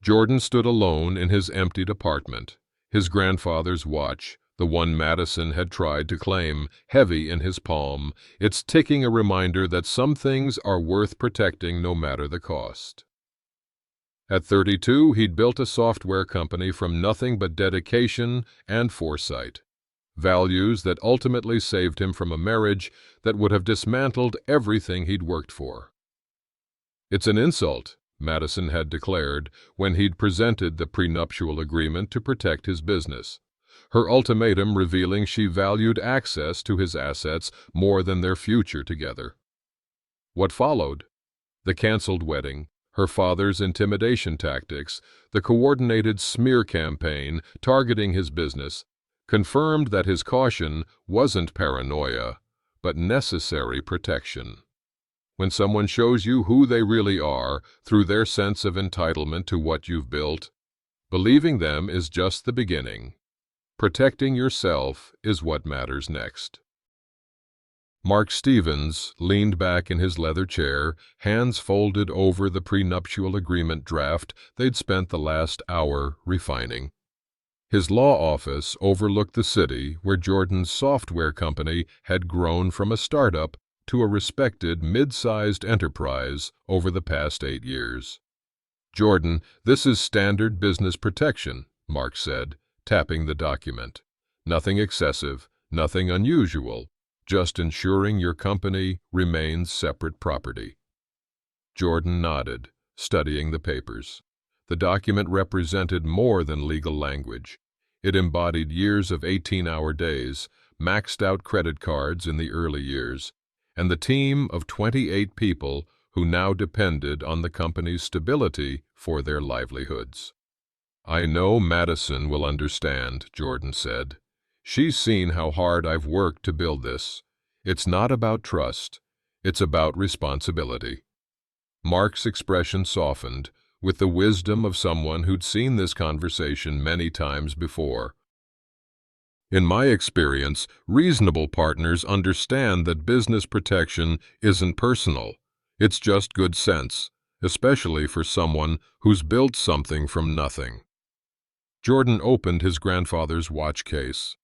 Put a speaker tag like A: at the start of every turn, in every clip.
A: Jordan stood alone in his emptied apartment, his grandfather's watch, the one Madison had tried to claim, heavy in his palm, its ticking a reminder that some things are worth protecting no matter the cost. At 32, he'd built a software company from nothing but dedication and foresight, values that ultimately saved him from a marriage that would have dismantled everything he'd worked for. "It's an insult," Madison had declared when he'd presented the prenuptial agreement to protect his business, her ultimatum revealing she valued access to his assets more than their future together. What followed? The canceled wedding, her father's intimidation tactics, the coordinated smear campaign targeting his business, confirmed that his caution wasn't paranoia, but necessary protection. When someone shows you who they really are through their sense of entitlement to what you've built, believing them is just the beginning. Protecting yourself is what matters next. Mark Stevens leaned back in his leather chair, hands folded over the prenuptial agreement draft they'd spent the last hour refining. His law office overlooked the city where Jordan's software company had grown from a startup to a respected mid-sized enterprise over the past 8 years. "Jordan, this is standard business protection," Mark said, tapping the document. "Nothing excessive, nothing unusual, just ensuring your company remains separate property." Jordan nodded, studying the papers. The document represented more than legal language. It embodied years of 18-hour days, maxed-out credit cards in the early years, and the team of 28 people who now depended on the company's stability for their livelihoods. "I know Madison will understand," Jordan said. "She's seen how hard I've worked to build this. It's not about trust. It's about responsibility." Mark's expression softened, with the wisdom of someone who'd seen this conversation many times before. "In my experience, reasonable partners understand that business protection isn't personal. It's just good sense, especially for someone who's built something from nothing." Jordan opened his grandfather's watch case,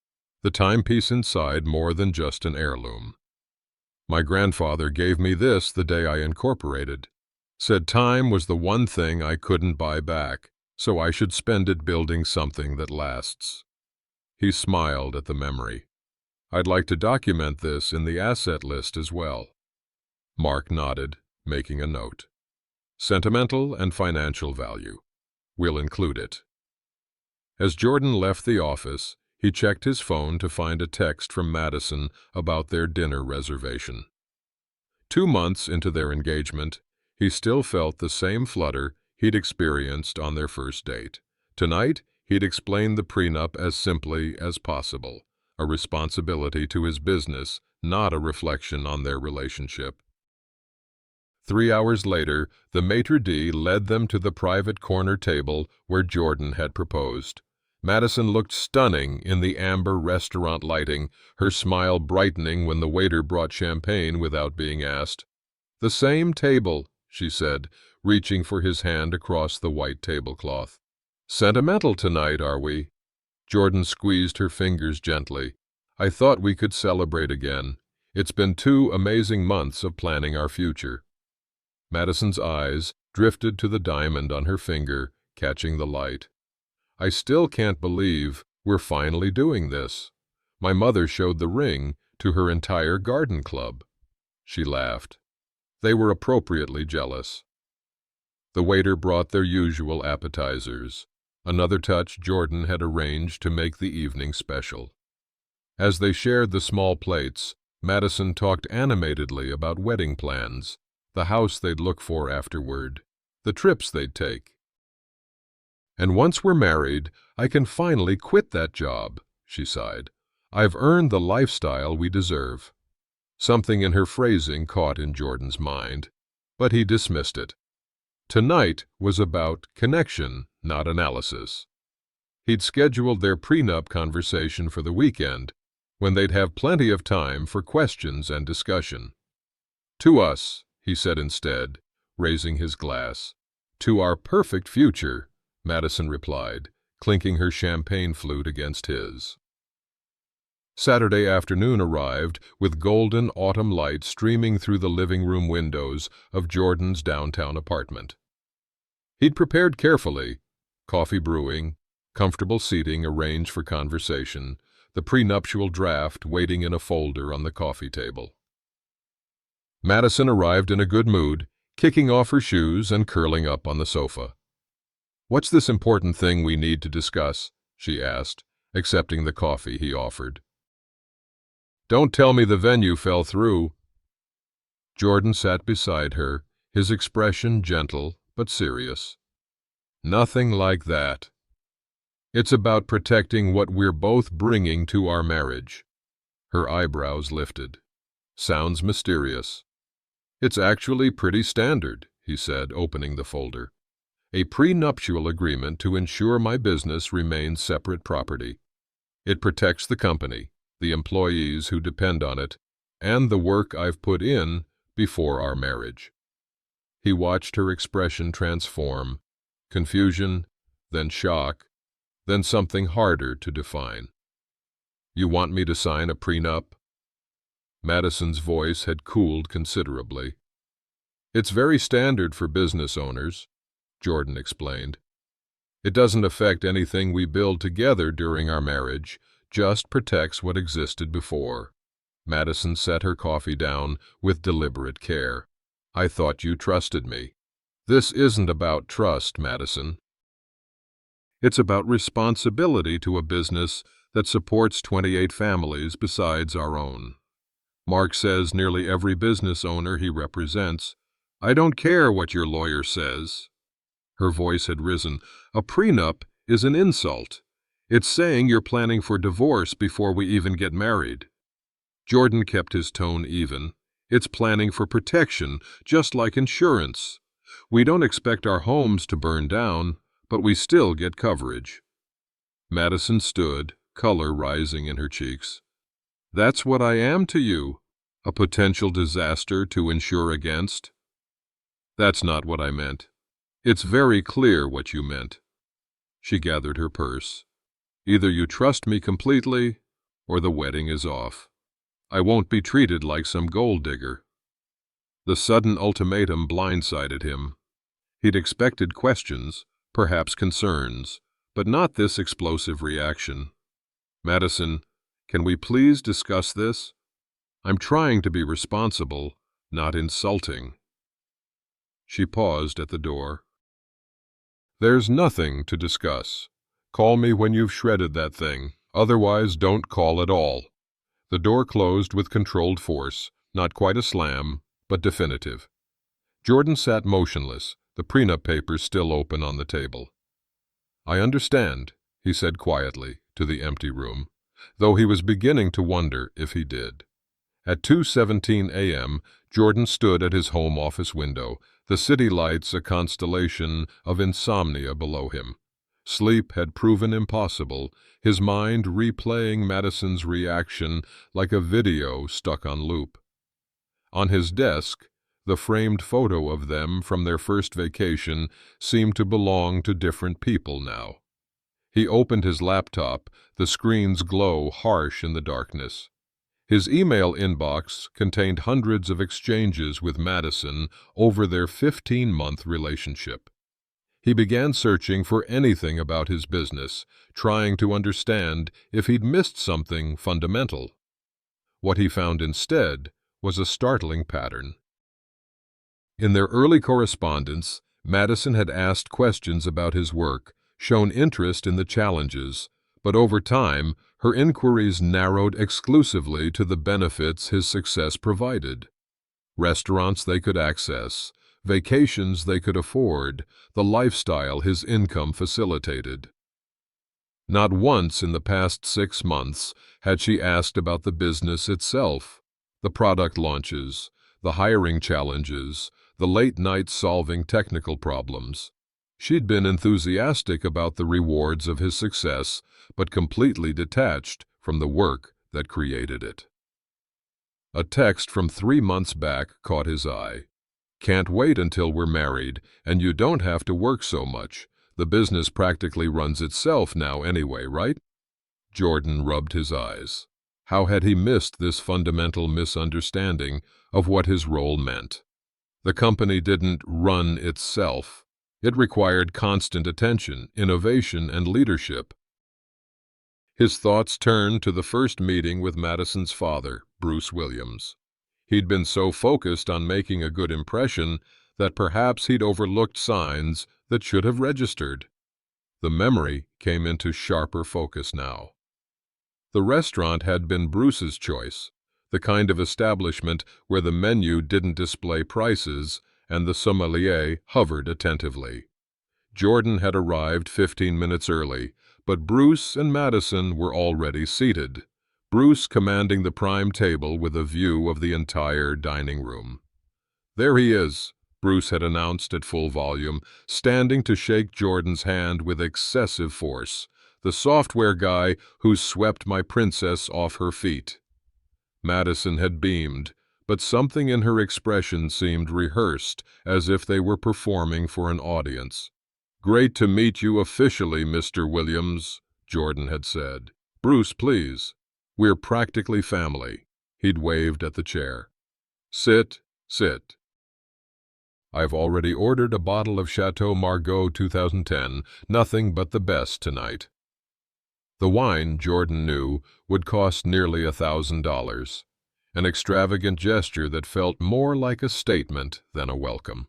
A: the timepiece inside more than just an heirloom. "My grandfather gave me this the day I incorporated. Said time was the one thing I couldn't buy back, so I should spend it building something that lasts." He smiled at the memory. "I'd like to document this in the asset list as well." Mark nodded, making a note. "Sentimental and financial value. We'll include it." As Jordan left the office, he checked his phone to find a text from Madison about their dinner reservation. 2 months into their engagement, he still felt the same flutter he'd experienced on their first date. Tonight, he'd explained the prenup as simply as possible, a responsibility to his business, not a reflection on their relationship. 3 hours later, the maitre d' led them to the private corner table where Jordan had proposed. Madison looked stunning in the amber restaurant lighting, her smile brightening when the waiter brought champagne without being asked. "The same table," she said, reaching for his hand across the white tablecloth. "Sentimental tonight, are we?" Jordan squeezed her fingers gently. "I thought we could celebrate again. It's been 2 amazing months of planning our future." Madison's eyes drifted to the diamond on her finger, catching the light. "I still can't believe we're finally doing this. My mother showed the ring to her entire garden club." She laughed. They were appropriately jealous. The waiter brought their usual appetizers, another touch Jordan had arranged to make the evening special. As they shared the small plates, Madison talked animatedly about wedding plans, the house they'd look for afterward, the trips they'd take. "And once we're married, I can finally quit that job," she sighed. "I've earned the lifestyle we deserve." Something in her phrasing caught in Jordan's mind, but he dismissed it. Tonight was about connection, not analysis. He'd scheduled their prenup conversation for the weekend, when they'd have plenty of time for questions and discussion. "To us," he said instead, raising his glass. "To our perfect future," Madison replied, clinking her champagne flute against his. Saturday afternoon arrived with golden autumn light streaming through the living room windows of Jordan's downtown apartment. He'd prepared carefully, coffee brewing, comfortable seating arranged for conversation, the prenuptial draft waiting in a folder on the coffee table. Madison arrived in a good mood, kicking off her shoes and curling up on the sofa. "What's this important thing we need to discuss?" she asked, accepting the coffee he offered. "Don't tell me the venue fell through." Jordan sat beside her, his expression gentle but serious. "Nothing like that. It's about protecting what we're both bringing to our marriage." Her eyebrows lifted. "Sounds mysterious." "It's actually pretty standard," he said, opening the folder. "A prenuptial agreement to ensure my business remains separate property. It protects the company, the employees who depend on it, and the work I've put in before our marriage." He watched her expression transform, confusion, then shock, then something harder to define. "You want me to sign a prenup?" Madison's voice had cooled considerably. "It's very standard for business owners," Jordan explained. "It doesn't affect anything we build together during our marriage, just protects what existed before." Madison set her coffee down with deliberate care. "I thought you trusted me." "This isn't about trust, Madison. It's about responsibility to a business that supports 28 families besides our own. Mark says nearly every business owner he represents. I don't care what your lawyer says." Her voice had risen. "A prenup is an insult. It's saying you're planning for divorce before we even get married." Jordan kept his tone even. "It's planning for protection, just like insurance. We don't expect our homes to burn down, but we still get coverage." Madison stood, color rising in her cheeks. "That's what I am to you, a potential disaster to insure against?" "That's not what I meant." "It's very clear what you meant." She gathered her purse. "Either you trust me completely, or the wedding is off. I won't be treated like some gold digger." The sudden ultimatum blindsided him. He'd expected questions, perhaps concerns, but not this explosive reaction. "Madison, can we please discuss this? I'm trying to be responsible, not insulting." She paused at the door. "There's nothing to discuss. Call me when you've shredded that thing. Otherwise, don't call at all." The door closed with controlled force, not quite a slam, but definitive. Jordan sat motionless, the prenup papers still open on the table. "I understand," he said quietly to the empty room, though he was beginning to wonder if he did. At 2:17 a.m., Jordan stood at his home office window, the city lights a constellation of insomnia below him. Sleep had proven impossible, his mind replaying Madison's reaction like a video stuck on loop. On his desk, the framed photo of them from their first vacation seemed to belong to different people now. He opened his laptop, the screen's glow harsh in the darkness. His email inbox contained hundreds of exchanges with Madison over their 15-month relationship. He began searching for anything about his business, trying to understand if he'd missed something fundamental. What he found instead was a startling pattern. In their early correspondence, Madison had asked questions about his work, shown interest in the challenges, but over time, her inquiries narrowed exclusively to the benefits his success provided. Restaurants they could access, vacations they could afford, the lifestyle his income facilitated. Not once in the past 6 months had she asked about the business itself, the product launches, the hiring challenges, the late-night solving technical problems. She'd been enthusiastic about the rewards of his success, but completely detached from the work that created it. A text from 3 months back caught his eye. "Can't wait until we're married, and you don't have to work so much. The business practically runs itself now anyway, right? Jordan rubbed his eyes. How had he missed this fundamental misunderstanding of what his role meant? The company didn't run itself. It required constant attention, innovation, and leadership. His thoughts turned to the first meeting with Madison's father, Bruce Williams. He'd been so focused on making a good impression that perhaps he'd overlooked signs that should have registered. The memory came into sharper focus now. The restaurant had been Bruce's choice, the kind of establishment where the menu didn't display prices and the sommelier hovered attentively. Jordan had arrived 15 minutes early, but Bruce and Madison were already seated, Bruce commanding the prime table with a view of the entire dining room. "There he is," Bruce had announced at full volume, standing to shake Jordan's hand with excessive force. "The software guy who swept my princess off her feet." Madison had beamed, but something in her expression seemed rehearsed, as if they were performing for an audience. "Great to meet you officially, Mr. Williams," Jordan had said. "Bruce, please. We're practically family." He'd waved at the chair. "Sit, sit. I've already ordered a bottle of Chateau Margaux 2010, nothing but the best tonight." The wine, Jordan knew, would cost nearly $1,000, an extravagant gesture that felt more like a statement than a welcome.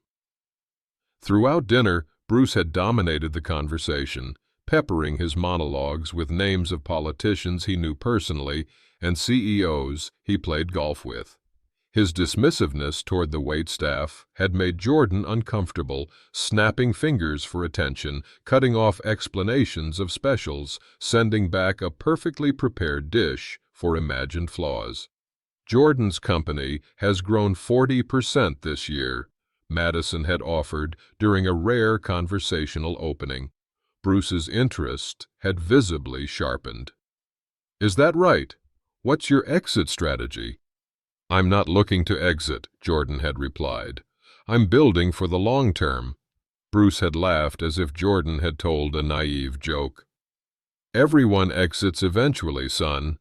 A: Throughout dinner, Bruce had dominated the conversation, peppering his monologues with names of politicians he knew personally and CEOs he played golf with. His dismissiveness toward the waitstaff had made Jordan uncomfortable, snapping fingers for attention, cutting off explanations of specials, sending back a perfectly prepared dish for imagined flaws. "Jordan's company has grown 40% this year," Madison had offered during a rare conversational opening. Bruce's interest had visibly sharpened. "Is that right? What's your exit strategy?" "I'm not looking to exit," Jordan had replied. "I'm building for the long term." Bruce had laughed as if Jordan had told a naive joke. "Everyone exits eventually, son.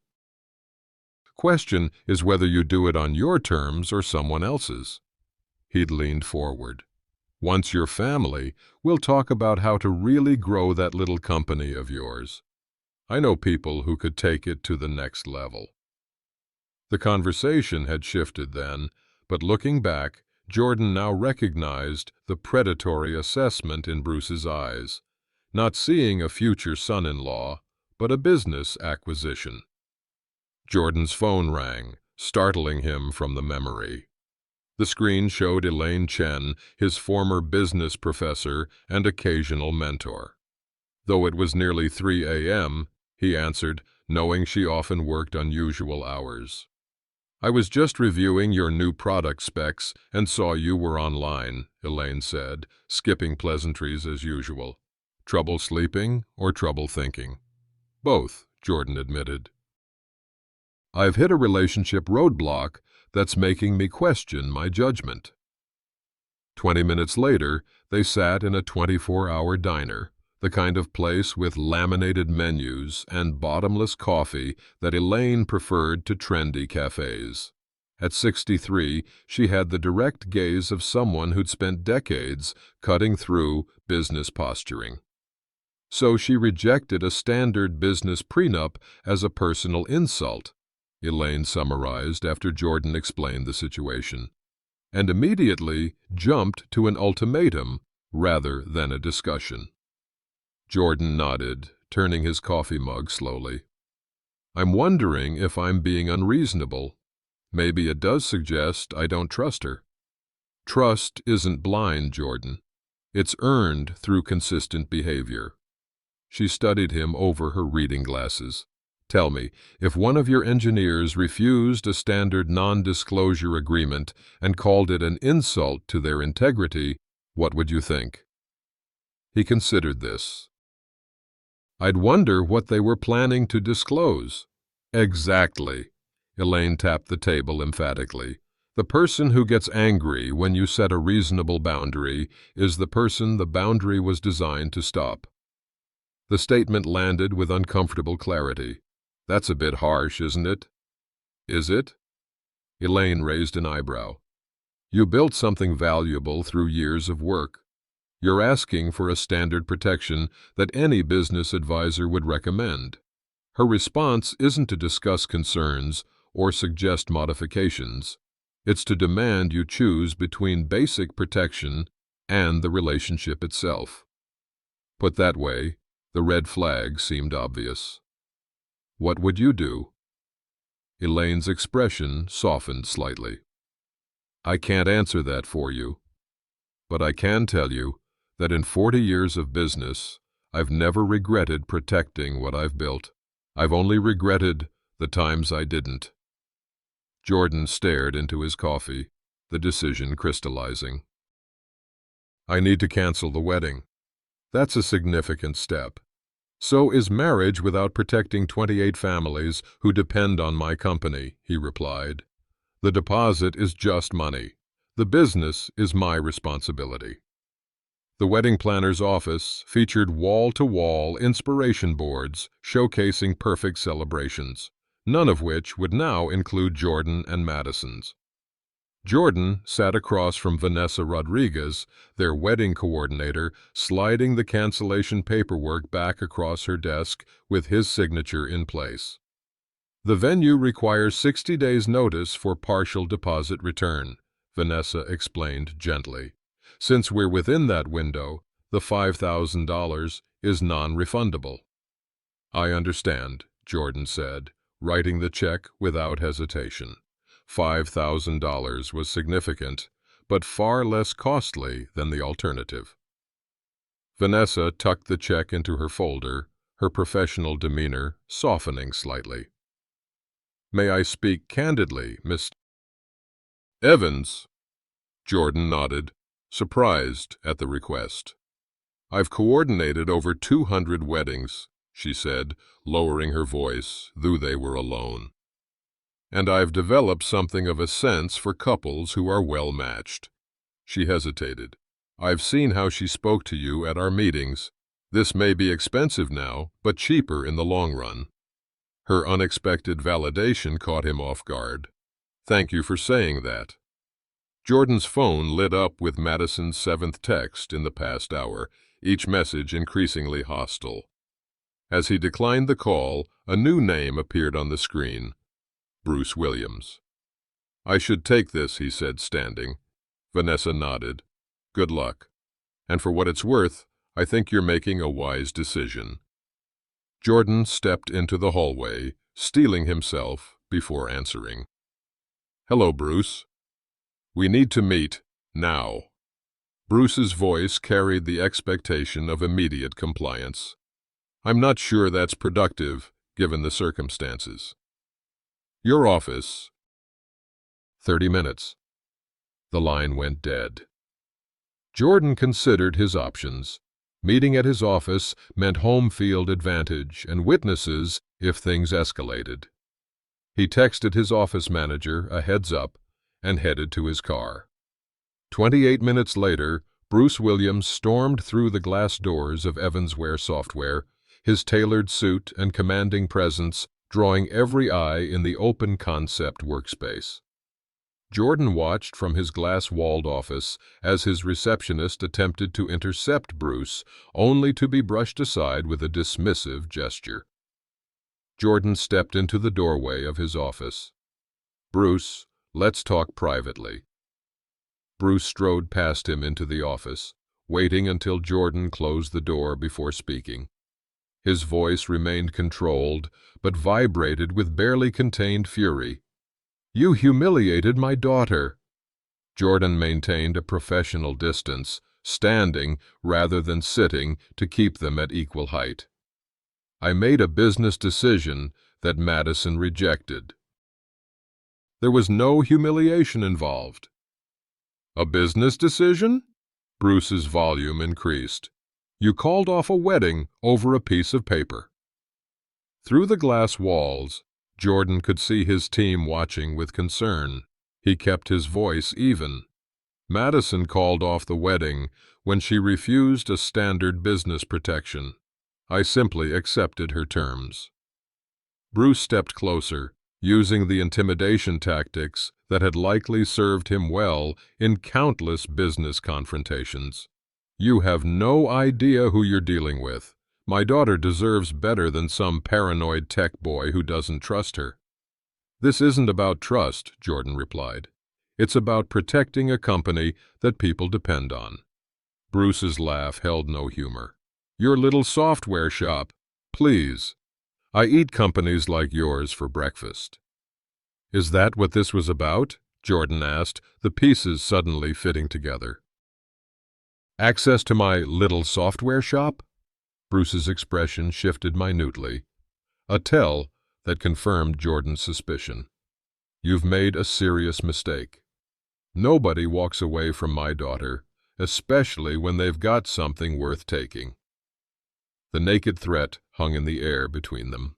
A: Question is whether you do it on your terms or someone else's." He'd leaned forward. "Once you're family, we'll talk about how to really grow that little company of yours. I know people who could take it to the next level." The conversation had shifted then, but looking back, Jordan now recognized the predatory assessment in Bruce's eyes, not seeing a future son-in-law, but a business acquisition. Jordan's phone rang, startling him from the memory. The screen showed Elaine Chen, his former business professor and occasional mentor. Though it was nearly 3 a.m., he answered, knowing she often worked unusual hours. "I was just reviewing your new product specs and saw you were online," Elaine said, skipping pleasantries as usual. "Trouble sleeping or trouble thinking?" "Both," Jordan admitted. "I've hit a relationship roadblock that's making me question my judgment." 20 minutes later, they sat in a 24-hour diner, the kind of place with laminated menus and bottomless coffee that Elaine preferred to trendy cafes. At 63, she had the direct gaze of someone who'd spent decades cutting through business posturing. So she rejected a standard business prenup as a personal insult, Elaine summarized after Jordan explained the situation, and immediately jumped to an ultimatum rather than a discussion. Jordan nodded, turning his coffee mug slowly. "I'm wondering if I'm being unreasonable. Maybe it does suggest I don't trust her." "Trust isn't blind, Jordan. It's earned through consistent behavior." She studied him over her reading glasses. "Tell me, if one of your engineers refused a standard non-disclosure agreement and called it an insult to their integrity, what would you think?" He considered this. "I'd wonder what they were planning to disclose." "Exactly." Elaine tapped the table emphatically. The person who gets angry when you set a reasonable boundary is the person the boundary was designed to stop. The statement landed with uncomfortable clarity. That's a bit harsh, isn't it? Is it? Elaine raised an eyebrow. You built something valuable through years of work. You're asking for a standard protection that any business advisor would recommend. Her response isn't to discuss concerns or suggest modifications. It's to demand you choose between basic protection and the relationship itself. Put that way, the red flag seemed obvious. What would you do? Elaine's expression softened slightly. I can't answer that for you, but I can tell you that in 40 years of business, I've never regretted protecting what I've built. I've only regretted the times I didn't. Jordan stared into his coffee, the decision crystallizing. I need to cancel the wedding. That's a significant step. So is marriage without protecting 28 families who depend on my company, he replied. The deposit is just money. The business is my responsibility. The wedding planner's office featured wall-to-wall inspiration boards showcasing perfect celebrations, none of which would now include Jordan and Madison's. Jordan sat across from Vanessa Rodriguez, their wedding coordinator, sliding the cancellation paperwork back across her desk with his signature in place. The venue requires 60 days' notice for partial deposit return, Vanessa explained gently. Since we're within that window, the $5,000 is non-refundable. I understand, Jordan said, writing the check without hesitation. $5,000 was significant, but far less costly than the alternative. Vanessa tucked the check into her folder, her professional demeanor softening slightly. May I speak candidly, Miss Evans? Jordan nodded, surprised at the request. I've coordinated over 200 weddings, she said, lowering her voice, though they were alone. And I've developed something of a sense for couples who are well-matched. She hesitated. I've seen how she spoke to you at our meetings. This may be expensive now, but cheaper in the long run. Her unexpected validation caught him off guard. Thank you for saying that. Jordan's phone lit up with Madison's 7th text in the past hour, each message increasingly hostile. As he declined the call, a new name appeared on the screen. Bruce Williams. I should take this, he said, standing. Vanessa nodded. Good luck. And for what it's worth, I think you're making a wise decision. Jordan stepped into the hallway, steeling himself before answering. Hello, Bruce. We need to meet, now. Bruce's voice carried the expectation of immediate compliance. I'm not sure that's productive, given the circumstances. Your office. 30 minutes. The line went dead. Jordan considered his options. Meeting at his office meant home field advantage and witnesses if things escalated. He texted his office manager a heads-up and headed to his car. 28 minutes later, Bruce Williams stormed through the glass doors of Evansware Software, his tailored suit and commanding presence drawing every eye in the open-concept workspace. Jordan watched from his glass-walled office as his receptionist attempted to intercept Bruce, only to be brushed aside with a dismissive gesture. Jordan stepped into the doorway of his office. Bruce, let's talk privately. Bruce strode past him into the office, waiting until Jordan closed the door before speaking. His voice remained controlled, but vibrated with barely contained fury. You humiliated my daughter. Jordan maintained a professional distance, standing rather than sitting to keep them at equal height. I made a business decision that Madison rejected. There was no humiliation involved. A business decision? Bruce's volume increased. You called off a wedding over a piece of paper. Through the glass walls, Jordan could see his team watching with concern. He kept his voice even. Madison called off the wedding when she refused a standard business protection. I simply accepted her terms. Bruce stepped closer, using the intimidation tactics that had likely served him well in countless business confrontations. You have no idea who you're dealing with. My daughter deserves better than some paranoid tech boy who doesn't trust her. This isn't about trust, Jordan replied. It's about protecting a company that people depend on. Bruce's laugh held no humor. Your little software shop, please. I eat companies like yours for breakfast. Is that what this was about? Jordan asked, the pieces suddenly fitting together. Access to my little software shop? Bruce's expression shifted minutely, a tell that confirmed Jordan's suspicion. You've made a serious mistake. Nobody walks away from my daughter, especially when they've got something worth taking. The naked threat hung in the air between them.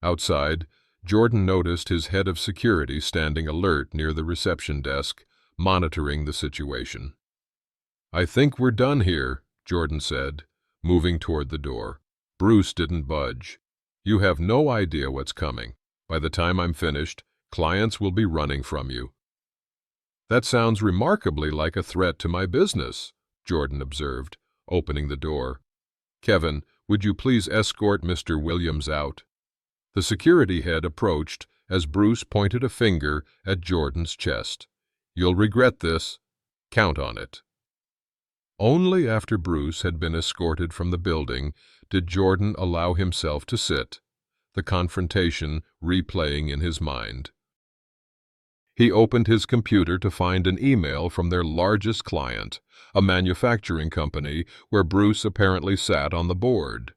A: Outside, Jordan noticed his head of security standing alert near the reception desk, monitoring the situation. I think we're done here, Jordan said, moving toward the door. Bruce didn't budge. You have no idea what's coming. By the time I'm finished, clients will be running from you. That sounds remarkably like a threat to my business, Jordan observed, opening the door. Kevin, would you please escort Mr. Williams out? The security head approached as Bruce pointed a finger at Jordan's chest. You'll regret this. Count on it. Only after Bruce had been escorted from the building did Jordan allow himself to sit, the confrontation replaying in his mind. He opened his computer to find an email from their largest client, a manufacturing company where Bruce apparently sat on the board.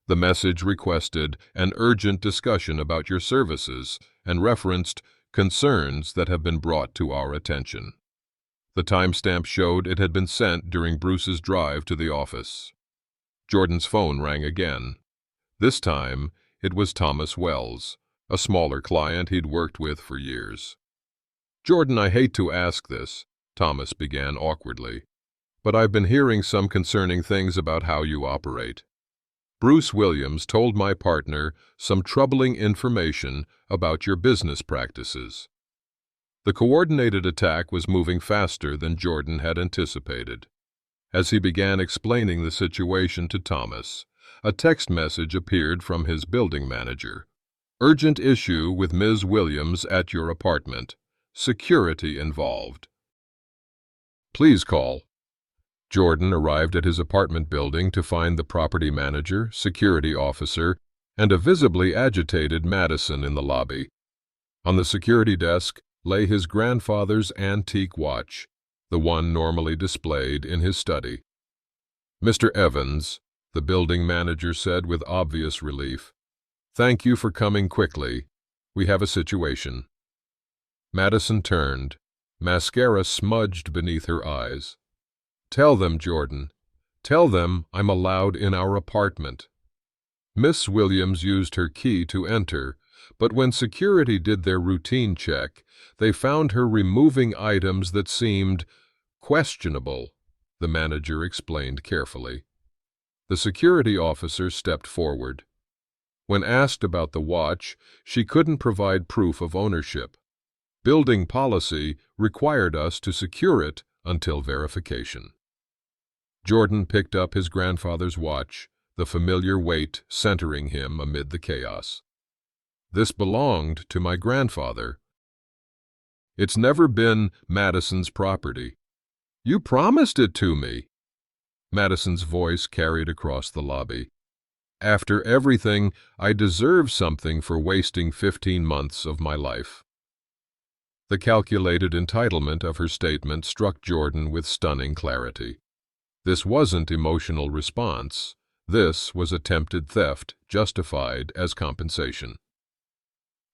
A: The message requested an urgent discussion about your services and referenced concerns that have been brought to our attention. The timestamp showed it had been sent during Bruce's drive to the office. Jordan's phone rang again. This time, it was Thomas Wells, a smaller client he'd worked with for years. Jordan, I hate to ask this, Thomas began awkwardly, but I've been hearing some concerning things about how you operate. Bruce Williams told my partner some troubling information about your business practices. The coordinated attack was moving faster than Jordan had anticipated. As he began explaining the situation to Thomas, a text message appeared from his building manager. Urgent issue with Ms. Williams at your apartment. Security involved. Please call. Jordan arrived at his apartment building to find the property manager, security officer, and a visibly agitated Madison in the lobby. On the security desk lay his grandfather's antique watch, the one normally displayed in his study. Mr. Evans, the building manager said with obvious relief, thank you for coming quickly. We have a situation. Madison turned, mascara smudged beneath her eyes. Tell them, Jordan. Tell them I'm allowed in our apartment. Miss Williams used her key to enter, but when security did their routine check, they found her removing items that seemed questionable, the manager explained carefully. The security officer stepped forward. When asked about the watch, she couldn't provide proof of ownership. Building policy required us to secure it until verification. Jordan picked up his grandfather's watch, the familiar weight centering him amid the chaos. This belonged to my grandfather. It's never been Madison's property. You promised it to me. Madison's voice carried across the lobby. After everything, I deserve something for wasting 15 months of my life. The calculated entitlement of her statement struck Jordan with stunning clarity. This wasn't emotional response. This was attempted theft, justified as compensation.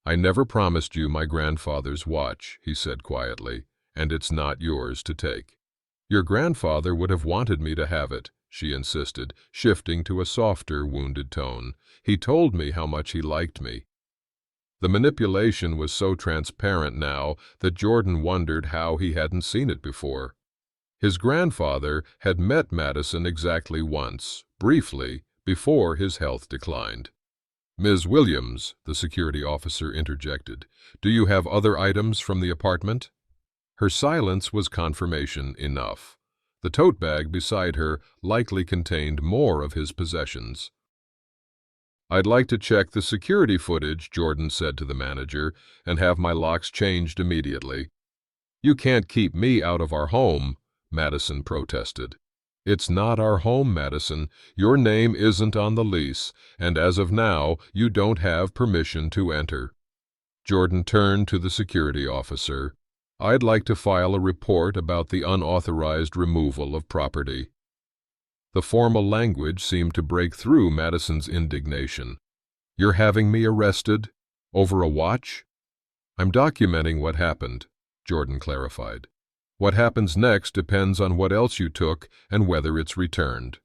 A: I never promised you my grandfather's watch, he said quietly, and it's not yours to take. Your grandfather would have wanted me to have it, she insisted, shifting to a softer, wounded tone. He told me how much he liked me. The manipulation was so transparent now that Jordan wondered how he hadn't seen it before. His grandfather had met Madison exactly once, briefly, before his health declined. "Ms. Williams," the security officer interjected, "do you have other items from the apartment?" Her silence was confirmation enough. The tote bag beside her likely contained more of his possessions. "I'd like to check the security footage," Jordan said to the manager, "and have my locks changed immediately." "You can't keep me out of our home," Madison protested. "It's not our home, Madison. Your name isn't on the lease, and as of now, you don't have permission to enter." Jordan turned to the security officer. "I'd like to file a report about the unauthorized removal of property." The formal language seemed to break through Madison's indignation. "You're having me arrested? Over a watch?" "I'm documenting what happened," Jordan clarified. "What happens next depends on what else you took and whether it's returned."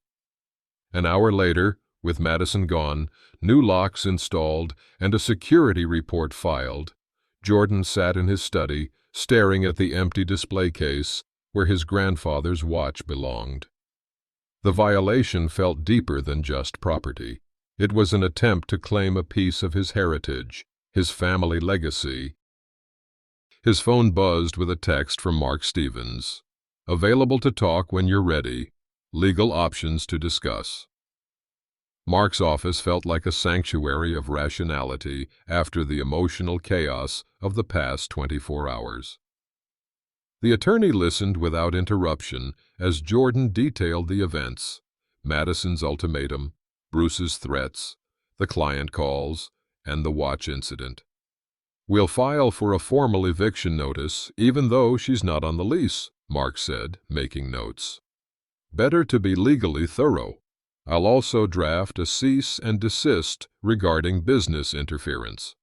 A: An hour later, with Madison gone, new locks installed, and a security report filed, Jordan sat in his study, staring at the empty display case where his grandfather's watch belonged. The violation felt deeper than just property. It was an attempt to claim a piece of his heritage, his family legacy. His phone buzzed with a text from Mark Stevens. "Available to talk when you're ready. Legal options to discuss." Mark's office felt like a sanctuary of rationality after the emotional chaos of the past 24 hours. The attorney listened without interruption as Jordan detailed the events: Madison's ultimatum, Bruce's threats, the client calls, and the watch incident. "We'll file for a formal eviction notice, even though she's not on the lease," Mark said, making notes. "Better to be legally thorough. I'll also draft a cease and desist regarding business interference."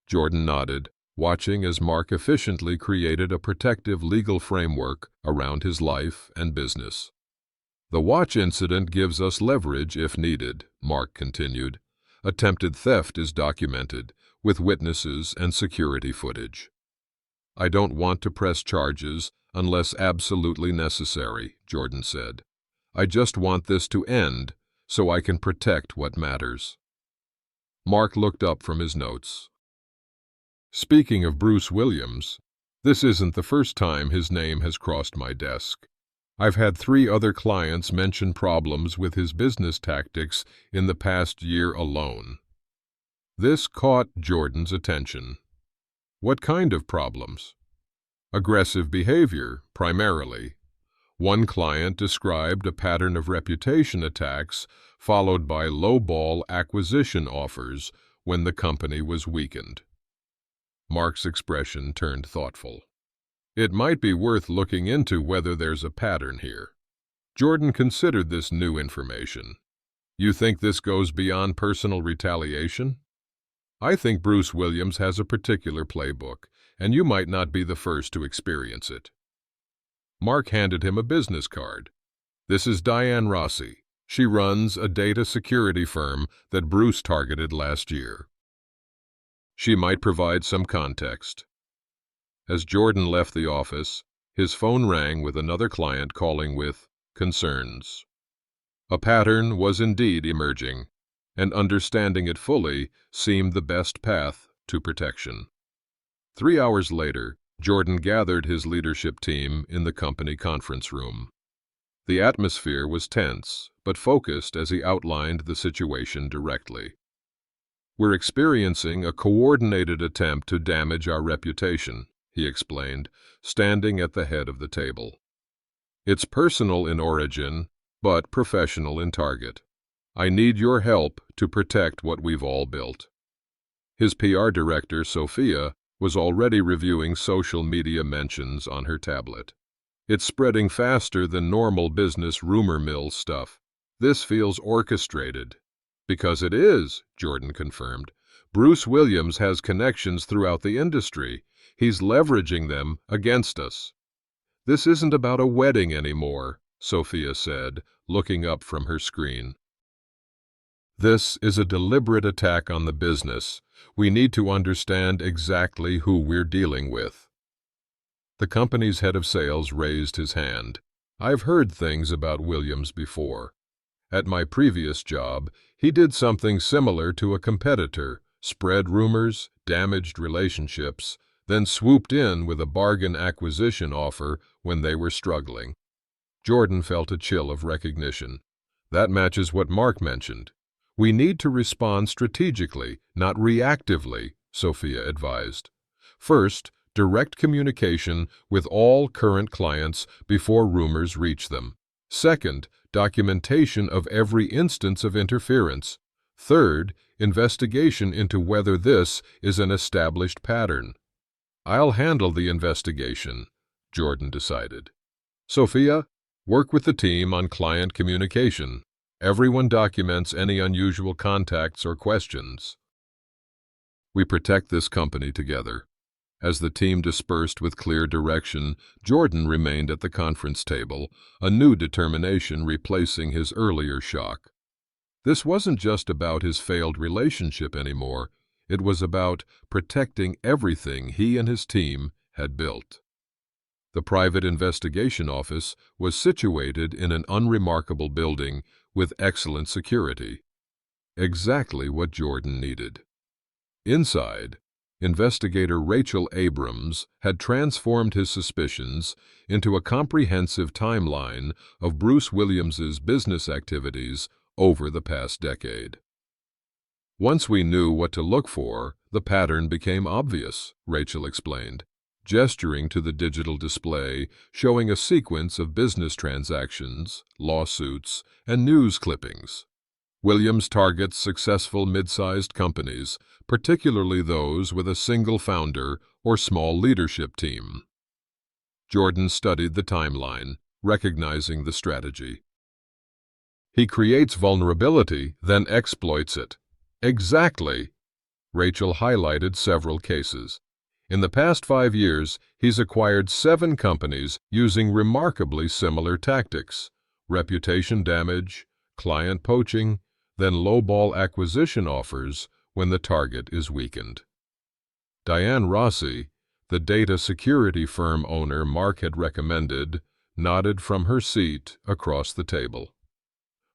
A: Jordan nodded, watching as Mark efficiently created a protective legal framework around his life and business. "The watch incident gives us leverage if needed," Mark continued. "Attempted theft is documented, with witnesses and security footage." "I don't want to press charges unless absolutely necessary," Jordan said. "I just want this to end so I can protect what matters." Mark looked up from his notes. "Speaking of Bruce Williams, this isn't the first time his name has crossed my desk. I've had 3 other clients mention problems with his business tactics in the past year alone." This caught Jordan's attention. "What kind of problems?" "Aggressive behavior, primarily. One client described a pattern of reputation attacks followed by lowball acquisition offers when the company was weakened." Mark's expression turned thoughtful. "It might be worth looking into whether there's a pattern here." Jordan considered this new information. "You think this goes beyond personal retaliation?" "I think Bruce Williams has a particular playbook, and you might not be the first to experience it." Mark handed him a business card. "This is Diane Rossi. She runs a data security firm that Bruce targeted last year. She might provide some context." As Jordan left the office, his phone rang with another client calling with concerns. A pattern was indeed emerging, and understanding it fully seemed the best path to protection. 3 hours later, Jordan gathered his leadership team in the company conference room. The atmosphere was tense, but focused as he outlined the situation directly. "We're experiencing a coordinated attempt to damage our reputation," he explained, standing at the head of the table. "It's personal in origin, but professional in target. I need your help to protect what we've all built." His PR director, Sophia, was already reviewing social media mentions on her tablet. "It's spreading faster than normal business rumor mill stuff. This feels orchestrated." "Because it is," Jordan confirmed. "Bruce Williams has connections throughout the industry. He's leveraging them against us." "This isn't about a wedding anymore," Sophia said, looking up from her screen. This is a deliberate attack on the business. We need to understand exactly who we're dealing with." The company's head of sales raised his hand. "I've heard things about Williams before. At my previous job, he did something similar to a competitor, spread rumors, damaged relationships, then swooped in with a bargain acquisition offer when they were struggling." Jordan felt a chill of recognition. "That matches what Mark mentioned. We need to respond strategically, not reactively," Sophia advised. "First, direct communication with all current clients before rumors reach them. Second, documentation of every instance of interference. Third, investigation into whether this is an established pattern." "I'll handle the investigation," Jordan decided. "Sophia, work with the team on client communication. Everyone documents any unusual contacts or questions. We protect this company together." As the team dispersed with clear direction, Jordan remained at the conference table, a new determination replacing his earlier shock. This wasn't just about his failed relationship anymore. It was about protecting everything he and his team had built. The private investigation office was situated in an unremarkable building with excellent security. Exactly what Jordan needed. Inside, investigator Rachel Abrams had transformed his suspicions into a comprehensive timeline of Bruce Williams's business activities over the past decade. "Once we knew what to look for, the pattern became obvious," Rachel explained, gesturing to the digital display showing a sequence of business transactions, lawsuits, and news clippings. Williams targets successful mid-sized companies, particularly those with a single founder or small leadership team. Jordan studied the timeline, recognizing the strategy. "He creates vulnerability, then exploits it." "Exactly." Rachel highlighted several cases. "In the past 5 years, he's acquired 7 companies using remarkably similar tactics: reputation damage, client poaching, then lowball acquisition offers when the target is weakened." Diane Rossi, the data security firm owner Mark had recommended, nodded from her seat across the table.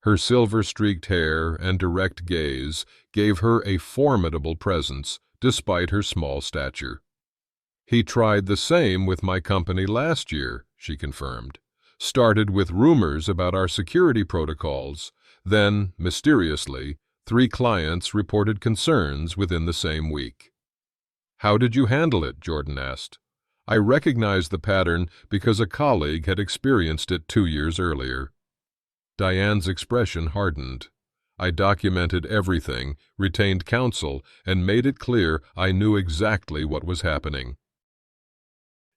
A: Her silver-streaked hair and direct gaze gave her a formidable presence despite her small stature. "He tried the same with my company last year," she confirmed. "Started with rumors about our security protocols. Then, mysteriously, 3 clients reported concerns within the same week." "How did you handle it?" Jordan asked. "I recognized the pattern because a colleague had experienced it 2 years earlier." Diane's expression hardened. "I documented everything, retained counsel, and made it clear I knew exactly what was happening.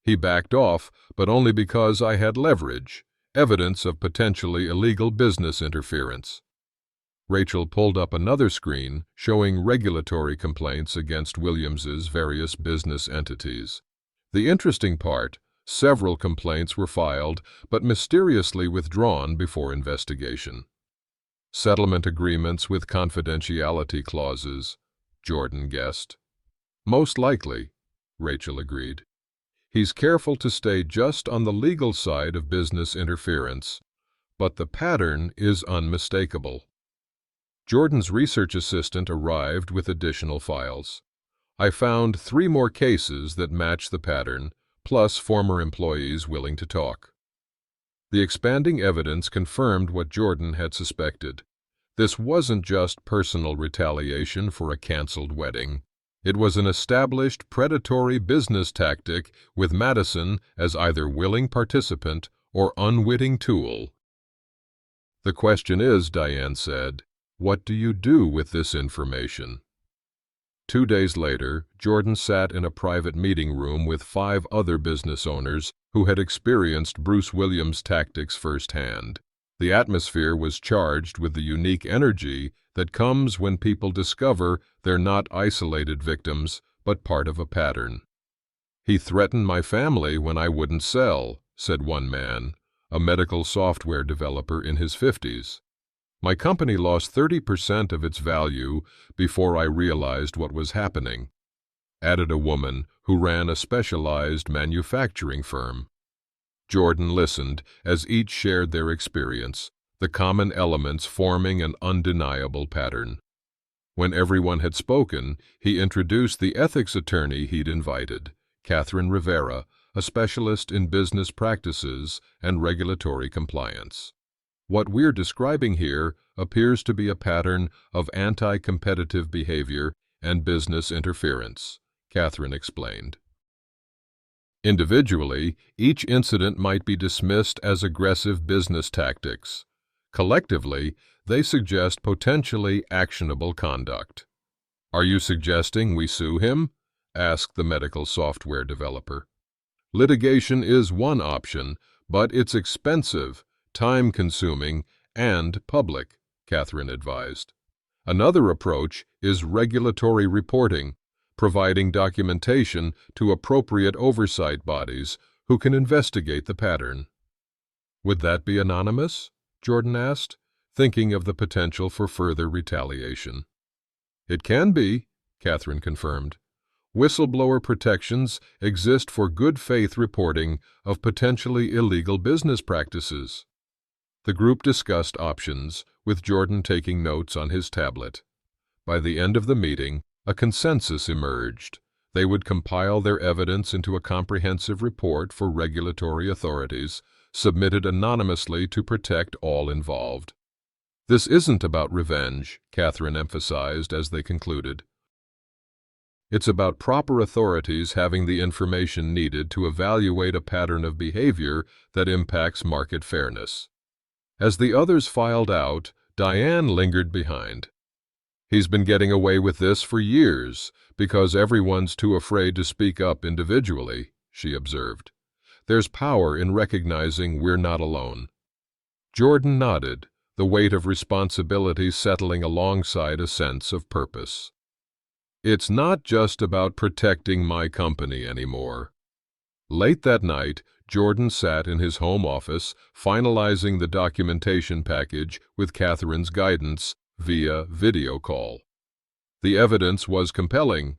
A: He backed off, but only because I had leverage, evidence of potentially illegal business interference." Rachel pulled up another screen showing regulatory complaints against Williams's various business entities. The interesting part, several complaints were filed but mysteriously withdrawn before investigation. Settlement agreements with confidentiality clauses, Jordan guessed. "Most likely," Rachel agreed. "He's careful to stay just on the legal side of business interference, but the pattern is unmistakable." Jordan's research assistant arrived with additional files. "I found 3 more cases that match the pattern, plus former employees willing to talk." The expanding evidence confirmed what Jordan had suspected. This wasn't just personal retaliation for a canceled wedding. It was an established predatory business tactic with Madison as either willing participant or unwitting tool. "The question is," Diane said, "what do you do with this information?" 2 days later, Jordan sat in a private meeting room with 5 other business owners who had experienced Bruce Williams' tactics firsthand. The atmosphere was charged with the unique energy that comes when people discover they're not isolated victims, but part of a pattern. "He threatened my family when I wouldn't sell," said one man, a medical software developer in his 50s. My company lost 30% of its value before I realized what was happening," added a woman who ran a specialized manufacturing firm. Jordan listened as each shared their experience, the common elements forming an undeniable pattern. When everyone had spoken, he introduced the ethics attorney he'd invited, Catherine Rivera, a specialist in business practices and regulatory compliance. "What we're describing here appears to be a pattern of anti-competitive behavior and business interference," Catherine explained. Individually, each incident might be dismissed as aggressive business tactics. Collectively, they suggest potentially actionable conduct. "Are you suggesting we sue him?" asked the medical software developer. "Litigation is one option, but it's expensive, time-consuming, and public," Catherine advised. "Another approach is regulatory reporting, providing documentation to appropriate oversight bodies who can investigate the pattern." "Would that be anonymous?" Jordan asked, thinking of the potential for further retaliation. "It can be," Catherine confirmed. "Whistleblower protections exist for good faith reporting of potentially illegal business practices." The group discussed options, with Jordan taking notes on his tablet. By the end of the meeting, a consensus emerged. They would compile their evidence into a comprehensive report for regulatory authorities, submitted anonymously to protect all involved. "This isn't about revenge," Catherine emphasized as they concluded. "It's about proper authorities having the information needed to evaluate a pattern of behavior that impacts market fairness." As the others filed out, Diane lingered behind. "He's been getting away with this for years because everyone's too afraid to speak up individually," she observed. "There's power in recognizing we're not alone." Jordan nodded, the weight of responsibility settling alongside a sense of purpose. "It's not just about protecting my company anymore." Late that night, Jordan sat in his home office, finalizing the documentation package with Catherine's guidance via video call. The evidence was compelling.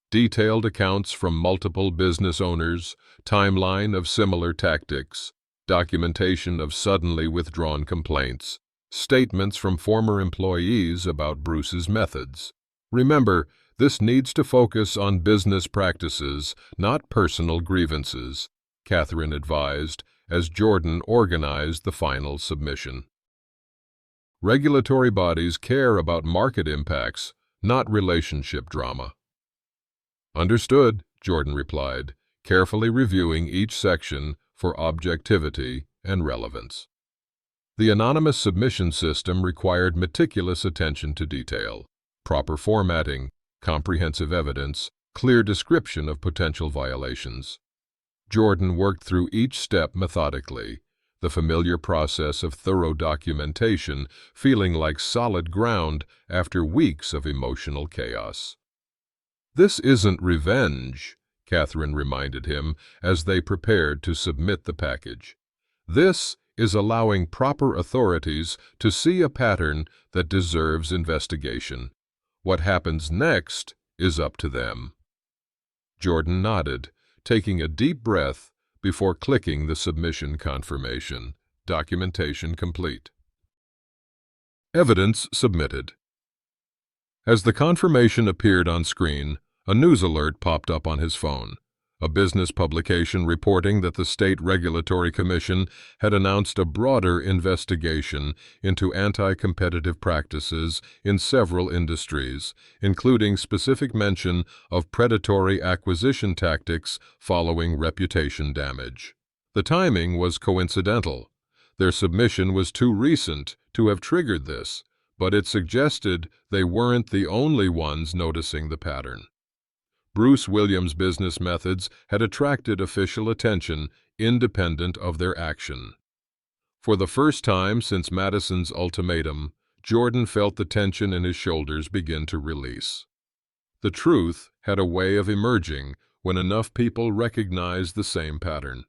A: Detailed accounts from multiple business owners, timeline of similar tactics, documentation of suddenly withdrawn complaints, statements from former employees about Bruce's methods. "Remember, this needs to focus on business practices, not personal grievances," Catherine advised as Jordan organized the final submission. "Regulatory bodies care about market impacts, not relationship drama." "Understood," Jordan replied, carefully reviewing each section for objectivity and relevance. The anonymous submission system required meticulous attention to detail, proper formatting, comprehensive evidence, clear description of potential violations. Jordan worked through each step methodically, the familiar process of thorough documentation feeling like solid ground after weeks of emotional chaos. "This isn't revenge," Catherine reminded him as they prepared to submit the package. "This is allowing proper authorities to see a pattern that deserves investigation. What happens next is up to them." Jordan nodded, taking a deep breath before clicking the submission confirmation. Documentation complete. Evidence submitted. As the confirmation appeared on screen, a news alert popped up on his phone. A business publication reporting that the State Regulatory Commission had announced a broader investigation into anti-competitive practices in several industries, including specific mention of predatory acquisition tactics following reputation damage. The timing was coincidental. Their submission was too recent to have triggered this, but it suggested they weren't the only ones noticing the pattern. Bruce Williams' business methods had attracted official attention independent of their action. For the first time since Madison's ultimatum, Jordan felt the tension in his shoulders begin to release. The truth had a way of emerging when enough people recognized the same pattern.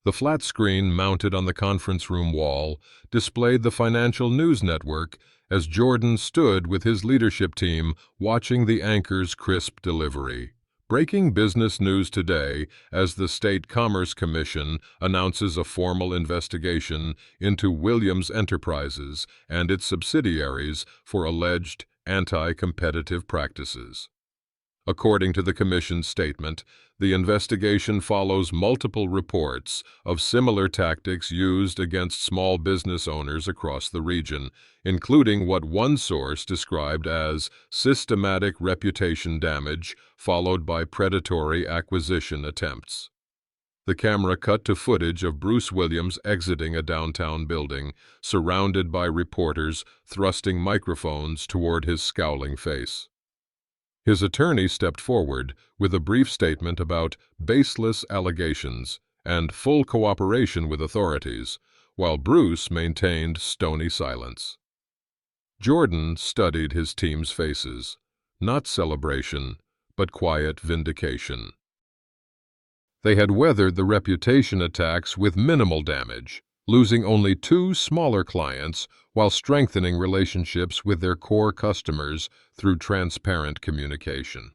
A: The flat screen mounted on the conference room wall displayed the financial news network as Jordan stood with his leadership team watching the anchor's crisp delivery. Breaking business news today as the State Commerce Commission announces a formal investigation into Williams Enterprises and its subsidiaries for alleged anti-competitive practices. According to the Commission's statement, the investigation follows multiple reports of similar tactics used against small business owners across the region, including what one source described as systematic reputation damage followed by predatory acquisition attempts. The camera cut to footage of Bruce Williams exiting a downtown building, surrounded by reporters thrusting microphones toward his scowling face. His attorney stepped forward with a brief statement about baseless allegations and full cooperation with authorities, while Bruce maintained stony silence. Jordan studied his team's faces, not celebration, but quiet vindication. They had weathered the reputation attacks with minimal damage, losing only 2 smaller clients while strengthening relationships with their core customers through transparent communication.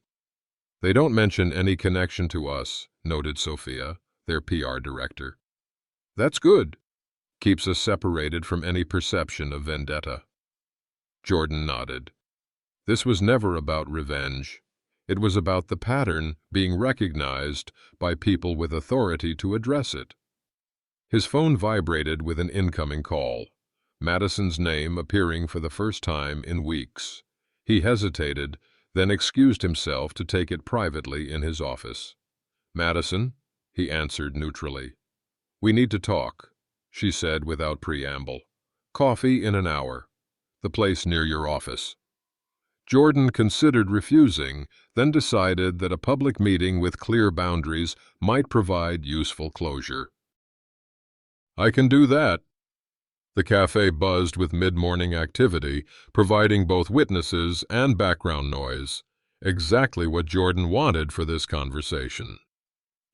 A: They don't mention any connection to us, noted Sophia, their PR director. That's good. Keeps us separated from any perception of vendetta. Jordan nodded. This was never about revenge. It was about the pattern being recognized by people with authority to address it. His phone vibrated with an incoming call, Madison's name appearing for the first time in weeks. He hesitated, then excused himself to take it privately in his office. "Madison," he answered neutrally. "We need to talk," she said without preamble. "Coffee in an hour. The place near your office." Jordan considered refusing, then decided that a public meeting with clear boundaries might provide useful closure. "I can do that." The cafe buzzed with mid-morning activity, providing both witnesses and background noise, exactly what Jordan wanted for this conversation.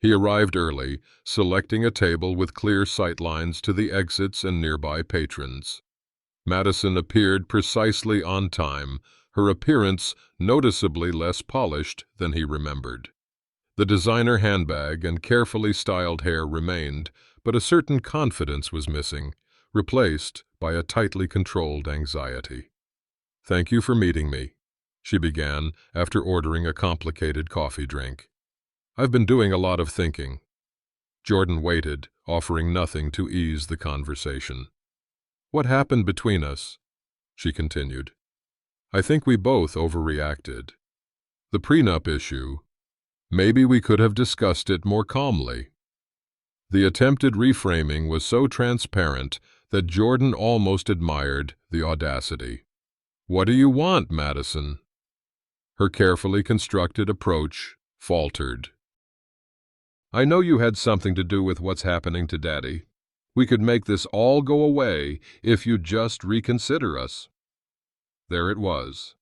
A: He arrived early, selecting a table with clear sightlines to the exits and nearby patrons. Madison appeared precisely on time, her appearance noticeably less polished than he remembered. The designer handbag and carefully styled hair remained, but a certain confidence was missing, replaced by a tightly controlled anxiety. "Thank you for meeting me," she began after ordering a complicated coffee drink. "I've been doing a lot of thinking." Jordan waited, offering nothing to ease the conversation. "What happened between us?" she continued. "I think we both overreacted. The prenup issue, maybe we could have discussed it more calmly." The attempted reframing was so transparent that Jordan almost admired the audacity. "What do you want, Madison?" Her carefully constructed approach faltered. "I know you had something to do with what's happening to Daddy. We could make this all go away if you'd just reconsider us." There it was.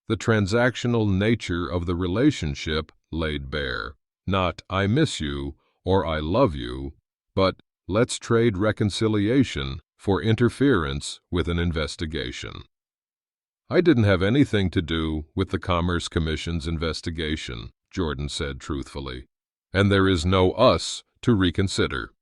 A: The transactional nature of the relationship laid bare. Not "I miss you" or "I love you," but "let's trade reconciliation for interference with an investigation." "I didn't have anything to do with the Commerce Commission's investigation," Jordan said truthfully, "and there is no us to reconsider.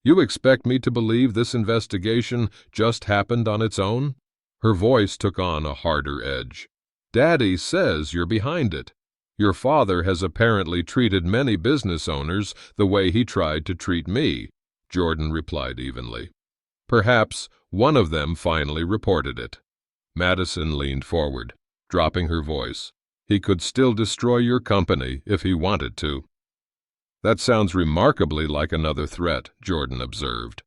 A: You expect me to believe this investigation just happened on its own?" Her voice took on a harder edge. "Daddy says you're behind it. Your father has apparently treated many business owners the way he tried to treat me," Jordan replied evenly. "Perhaps one of them finally reported it." Madison leaned forward, dropping her voice. "He could still destroy your company if he wanted to." "That sounds remarkably like another threat," Jordan observed.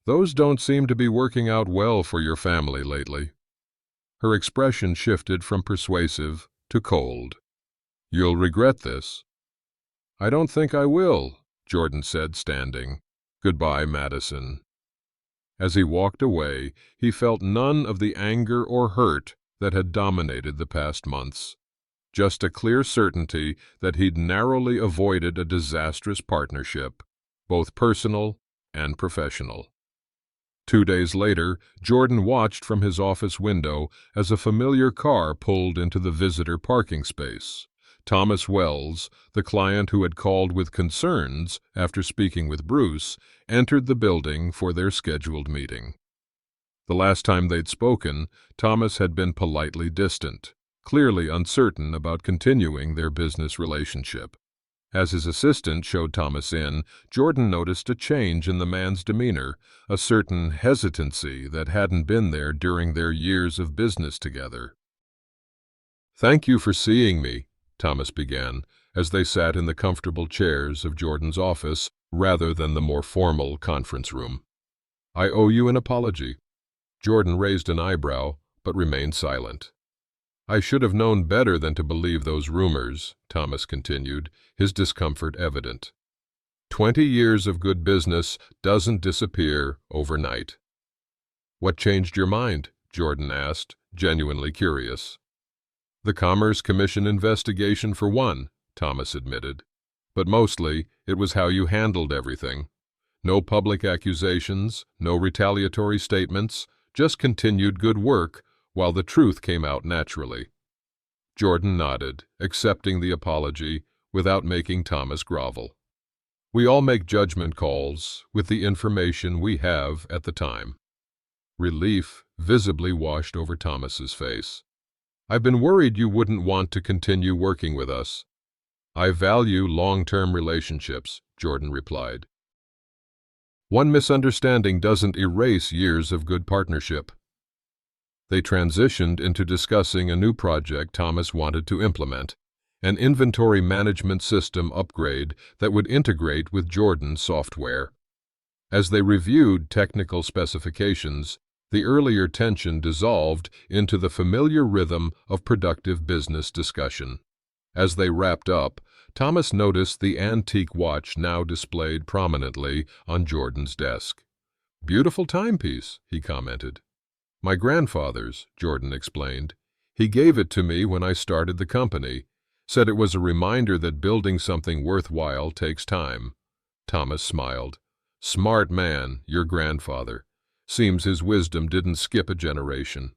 A: "Those don't seem to be working out well for your family lately." Her expression shifted from persuasive to cold. "You'll regret this." "I don't think I will," Jordan said, standing. "Goodbye, Madison." As he walked away, he felt none of the anger or hurt that had dominated the past months. Just a clear certainty that he'd narrowly avoided a disastrous partnership. both personal and professional. 2 days later, Jordan watched from his office window as a familiar car pulled into the visitor parking space. Thomas Wells, the client who had called with concerns after speaking with Bruce, entered the building for their scheduled meeting. The last time they'd spoken, Thomas had been politely distant, clearly uncertain about continuing their business relationship. As his assistant showed Thomas in, Jordan noticed a change in the man's demeanor, a certain hesitancy that hadn't been there during their years of business together. "Thank you for seeing me," Thomas began, as they sat in the comfortable chairs of Jordan's office rather than the more formal conference room. "I owe you an apology." Jordan raised an eyebrow, but remained silent. "I should have known better than to believe those rumors," Thomas continued, his discomfort evident. 20 years of good business doesn't disappear overnight." "What changed your mind?" Jordan asked, genuinely curious. "The Commerce Commission investigation for one," Thomas admitted. "But mostly, it was how you handled everything. No public accusations, no retaliatory statements, just continued good work while the truth came out naturally." Jordan nodded, accepting the apology without making Thomas grovel. "We all make judgment calls with the information we have at the time." Relief visibly washed over Thomas's face. "I've been worried you wouldn't want to continue working with us." "I value long-term relationships," Jordan replied. "One misunderstanding doesn't erase years of good partnership." They transitioned into discussing a new project Thomas wanted to implement, an inventory management system upgrade that would integrate with Jordan's software. As they reviewed technical specifications, the earlier tension dissolved into the familiar rhythm of productive business discussion. As they wrapped up, Thomas noticed the antique watch now displayed prominently on Jordan's desk. "Beautiful timepiece," he commented. "My grandfather's," Jordan explained. "He gave it to me when I started the company. Said it was a reminder that building something worthwhile takes time." Thomas smiled. "Smart man, your grandfather. Seems his wisdom didn't skip a generation."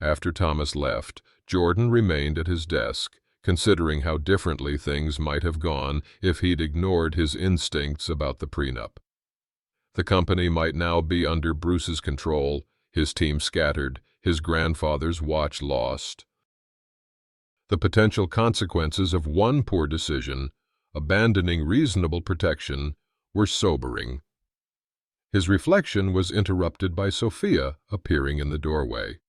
A: After Thomas left, Jordan remained at his desk, considering how differently things might have gone if he'd ignored his instincts about the prenup. The company might now be under Bruce's control, his team scattered, his grandfather's watch lost. The potential consequences of one poor decision, abandoning reasonable protection, were sobering. His reflection was interrupted by Sophia appearing in the doorway.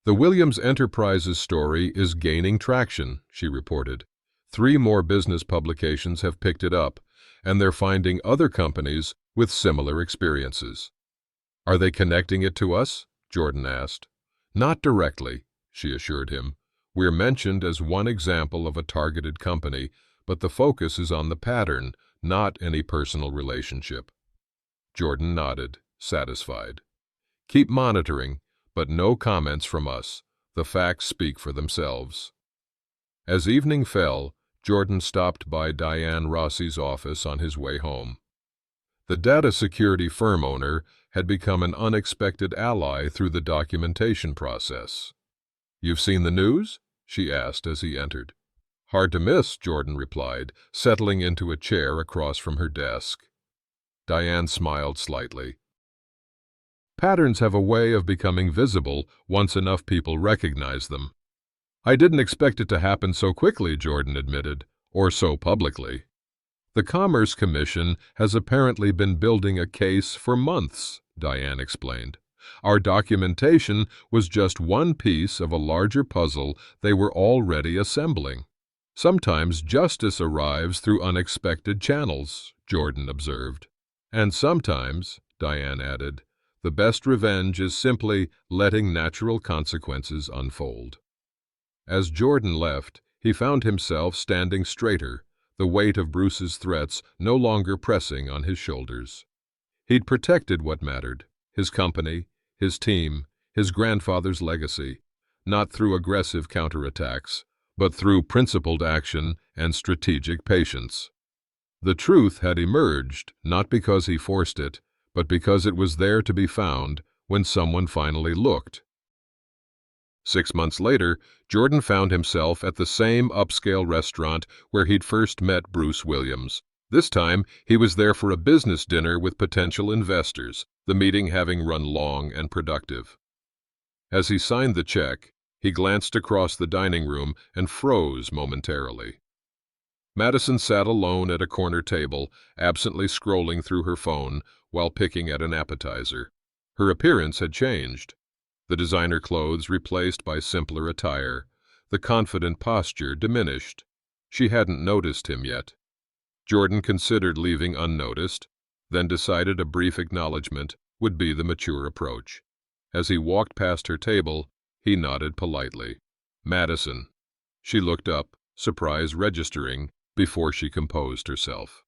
A: "The Williams Enterprises story is gaining traction," she reported. 3 more business publications have picked it up, and they're finding other companies with similar experiences. "Are they connecting it to us?" Jordan asked. "Not directly," she assured him. "We're mentioned as one example of a targeted company, but the focus is on the pattern, not any personal relationship." Jordan nodded, satisfied. "Keep monitoring, but no comments from us. The facts speak for themselves." As evening fell, Jordan stopped by Diane Rossi's office on his way home. The data security firm owner had become an unexpected ally through the documentation process. "You've seen the news?" she asked as he entered. "Hard to miss," Jordan replied, settling into a chair across from her desk. Diane smiled slightly. "Patterns have a way of becoming visible once enough people recognize them." "I didn't expect it to happen so quickly," Jordan admitted, "or so publicly." "The Commerce Commission has apparently been building a case for months," Diane explained. "Our documentation was just one piece of a larger puzzle they were already assembling." "Sometimes justice arrives through unexpected channels," Jordan observed. "And sometimes," Diane added, "the best revenge is simply letting natural consequences unfold." As Jordan left, he found himself standing straighter, the weight of Bruce's threats no longer pressing on his shoulders. He'd protected what mattered, his company, his team, his grandfather's legacy, not through aggressive counterattacks, but through principled action and strategic patience. The truth had emerged, not because he forced it, but because it was there to be found when someone finally looked. 6 months later, Jordan found himself at the same upscale restaurant where he'd first met Bruce Williams. This time, he was there for a business dinner with potential investors, the meeting having run long and productive. As he signed the check, he glanced across the dining room and froze momentarily. Madison sat alone at a corner table, absently scrolling through her phone while picking at an appetizer. Her appearance had changed. The designer clothes replaced by simpler attire, the confident posture diminished. She hadn't noticed him yet. Jordan considered leaving unnoticed, then decided a brief acknowledgement would be the mature approach. As he walked past her table, he nodded politely. "Madison." She looked up, surprise registering before she composed herself.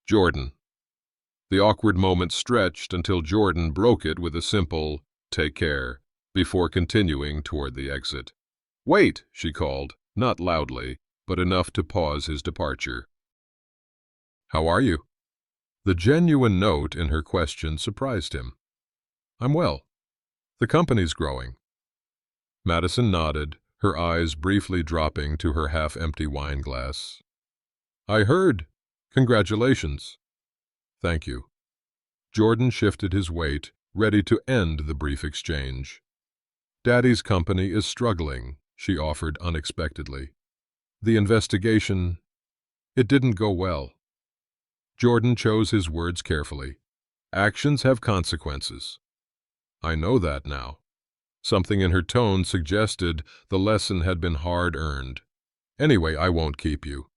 A: "Jordan." The awkward moment stretched until Jordan broke it with a simple, "Take care," before continuing toward the exit. "Wait," she called, not loudly, but enough to pause his departure. "How are you?" The genuine note in her question surprised him. "I'm well. The company's growing." Madison nodded, her eyes briefly dropping to her half-empty wine glass. "I heard. Congratulations." "Thank you." Jordan shifted his weight, ready to end the brief exchange. "Daddy's company is struggling," she offered unexpectedly. "The investigation, it didn't go well." Jordan chose his words carefully. "Actions have consequences." "I know that now." Something in her tone suggested the lesson had been hard-earned. "Anyway, I won't keep you."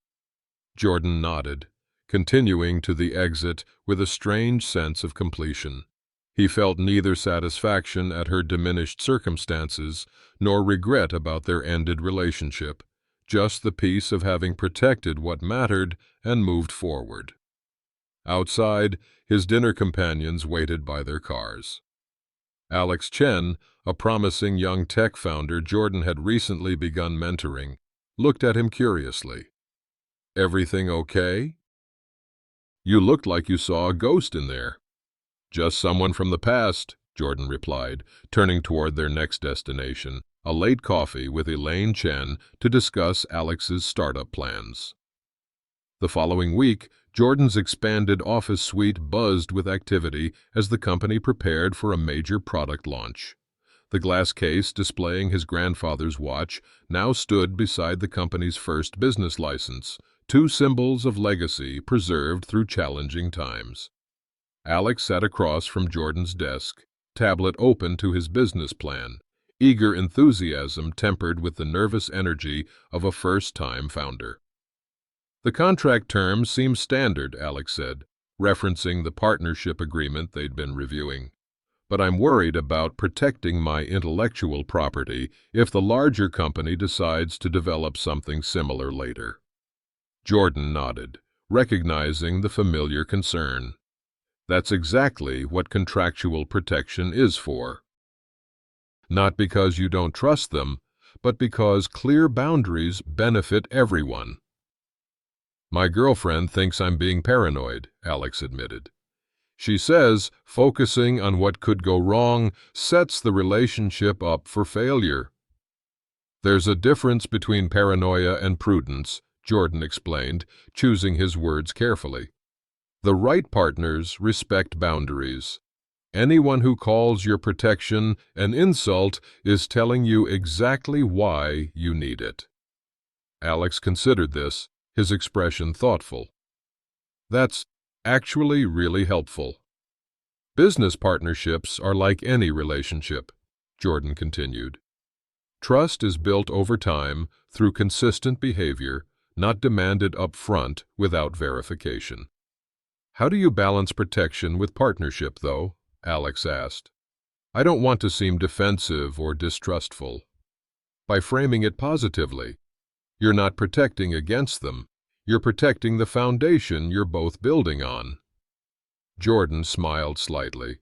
A: Jordan nodded, continuing to the exit with a strange sense of completion. He felt neither satisfaction at her diminished circumstances nor regret about their ended relationship, just the peace of having protected what mattered and moved forward. Outside, his dinner companions waited by their cars. Alex Chen, a promising young tech founder Jordan had recently begun mentoring, looked at him curiously. "Everything okay?" "You looked like you saw a ghost in there." "Just someone from the past," Jordan replied, turning toward their next destination, a late coffee with Elaine Chen to discuss Alex's startup plans. The following week, Jordan's expanded office suite buzzed with activity as the company prepared for a major product launch. The glass case displaying his grandfather's watch now stood beside the company's first business license, two symbols of legacy preserved through challenging times. Alex sat across from Jordan's desk, tablet open to his business plan, eager enthusiasm tempered with the nervous energy of a first-time founder. "The contract terms seem standard," Alex said, referencing the partnership agreement they'd been reviewing. "But I'm worried about protecting my intellectual property if the larger company decides to develop something similar later." Jordan nodded, recognizing the familiar concern. That's exactly what contractual protection is for. Not because you don't trust them, but because clear boundaries benefit everyone. "My girlfriend thinks I'm being paranoid," Alex admitted. "She says focusing on what could go wrong sets the relationship up for failure." "There's a difference between paranoia and prudence," Jordan explained, choosing his words carefully. "The right partners respect boundaries. Anyone who calls your protection an insult is telling you exactly why you need it." Alex considered this, his expression thoughtful. "That's actually really helpful." "Business partnerships are like any relationship," Jordan continued. "Trust is built over time through consistent behavior, not demanded up front without verification." "How do you balance protection with partnership, though?" Alex asked. "I don't want to seem defensive or distrustful." "By framing it positively. You're not protecting against them. You're protecting the foundation you're both building on." Jordan smiled slightly.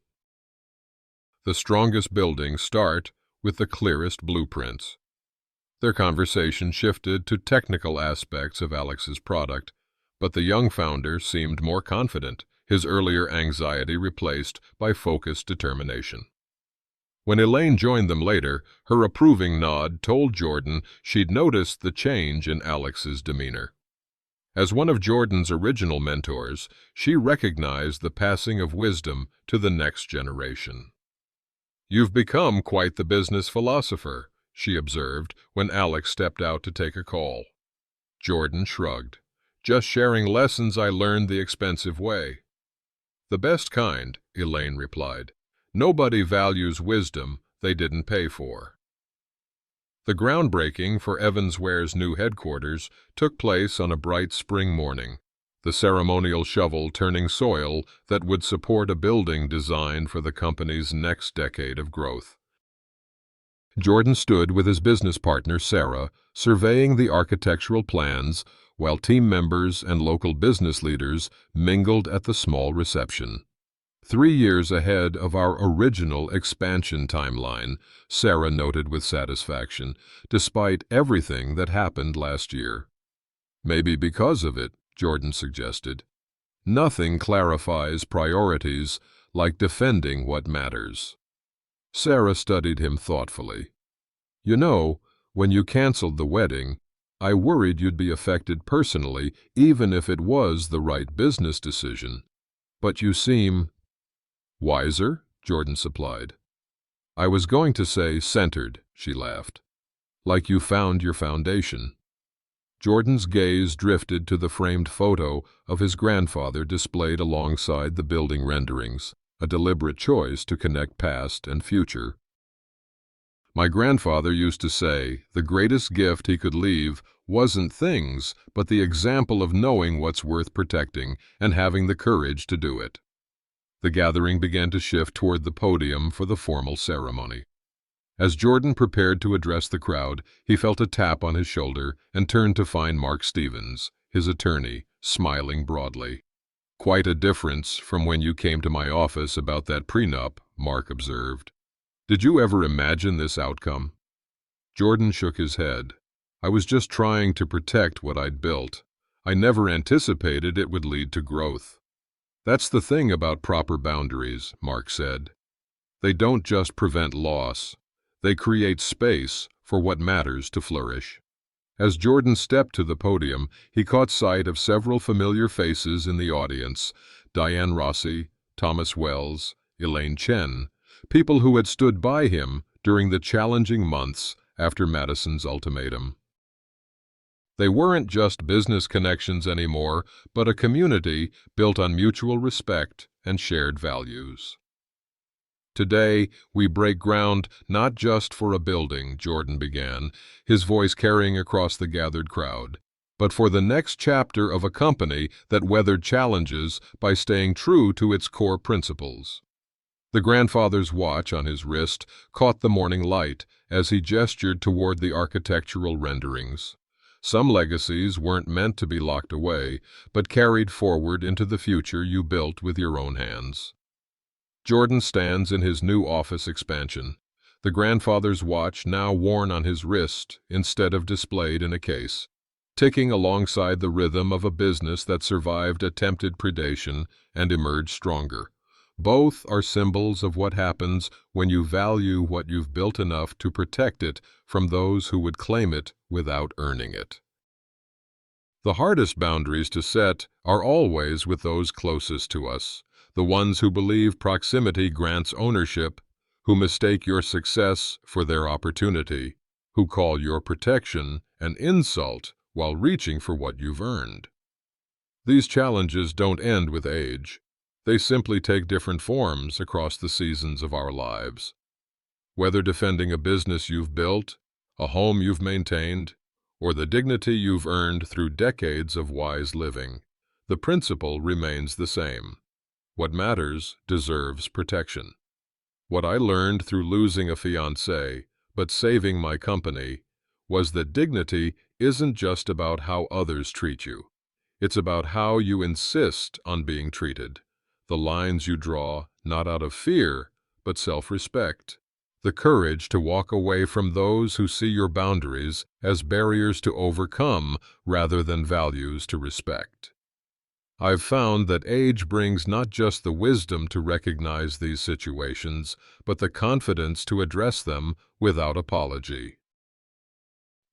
A: "The strongest buildings start with the clearest blueprints." Their conversation shifted to technical aspects of Alex's product, But the young founder seemed more confident, his earlier anxiety replaced by focused determination. When Elaine joined them later, her approving nod told Jordan she'd noticed the change in Alex's demeanor. As one of Jordan's original mentors, she recognized the passing of wisdom to the next generation. "You've become quite the business philosopher," she observed when Alex stepped out to take a call. Jordan shrugged. "Just sharing lessons I learned the expensive way." "The best kind," Elaine replied. "Nobody values wisdom they didn't pay for." The groundbreaking for Evansware's new headquarters took place on a bright spring morning, the ceremonial shovel turning soil that would support a building designed for the company's next decade of growth. Jordan stood with his business partner, Sarah, surveying the architectural plans, while team members and local business leaders mingled at the small reception. 3 years ahead of our original expansion timeline, Sarah noted with satisfaction, despite everything that happened last year. "Maybe because of it," Jordan suggested. "Nothing clarifies priorities like defending what matters." Sarah studied him thoughtfully. "You know, when you canceled the wedding, I worried you'd be affected personally, even if it was the right business decision. But you seem—" "Wiser," Jordan supplied. "I was going to say centered," she laughed. "Like you found your foundation." Jordan's gaze drifted to the framed photo of his grandfather displayed alongside the building renderings, a deliberate choice to connect past and future. "My grandfather used to say the greatest gift he could leave wasn't things, but the example of knowing what's worth protecting and having the courage to do it." The gathering began to shift toward the podium for the formal ceremony. As Jordan prepared to address the crowd, he felt a tap on his shoulder and turned to find Mark Stevens, his attorney, smiling broadly. "Quite a difference from when you came to my office about that prenup," Mark observed. "Did you ever imagine this outcome?" Jordan shook his head. "I was just trying to protect what I'd built. I never anticipated it would lead to growth." "That's the thing about proper boundaries," Mark said. "They don't just prevent loss. They create space for what matters to flourish." As Jordan stepped to the podium, he caught sight of several familiar faces in the audience: Diane Rossi, Thomas Wells, Elaine Chen, people who had stood by him during the challenging months after Madison's ultimatum. They weren't just business connections anymore, but a community built on mutual respect and shared values. "Today, we break ground not just for a building," Jordan began, his voice carrying across the gathered crowd, "but for the next chapter of a company that weathered challenges by staying true to its core principles." The grandfather's watch on his wrist caught the morning light as he gestured toward the architectural renderings. "Some legacies weren't meant to be locked away, but carried forward into the future you built with your own hands." Jordan stands in his new office expansion, the grandfather's watch now worn on his wrist instead of displayed in a case, ticking alongside the rhythm of a business that survived attempted predation and emerged stronger. Both are symbols of what happens when you value what you've built enough to protect it from those who would claim it without earning it. The hardest boundaries to set are always with those closest to us, the ones who believe proximity grants ownership, who mistake your success for their opportunity, who call your protection an insult while reaching for what you've earned. These challenges don't end with age. They simply take different forms across the seasons of our lives. Whether defending a business you've built, a home you've maintained, or the dignity you've earned through decades of wise living, the principle remains the same. What matters deserves protection. What I learned through losing a fiancé, but saving my company, was that dignity isn't just about how others treat you. It's about how you insist on being treated. The lines you draw, not out of fear, but self-respect. The courage to walk away from those who see your boundaries as barriers to overcome rather than values to respect. I've found that age brings not just the wisdom to recognize these situations, but the confidence to address them without apology.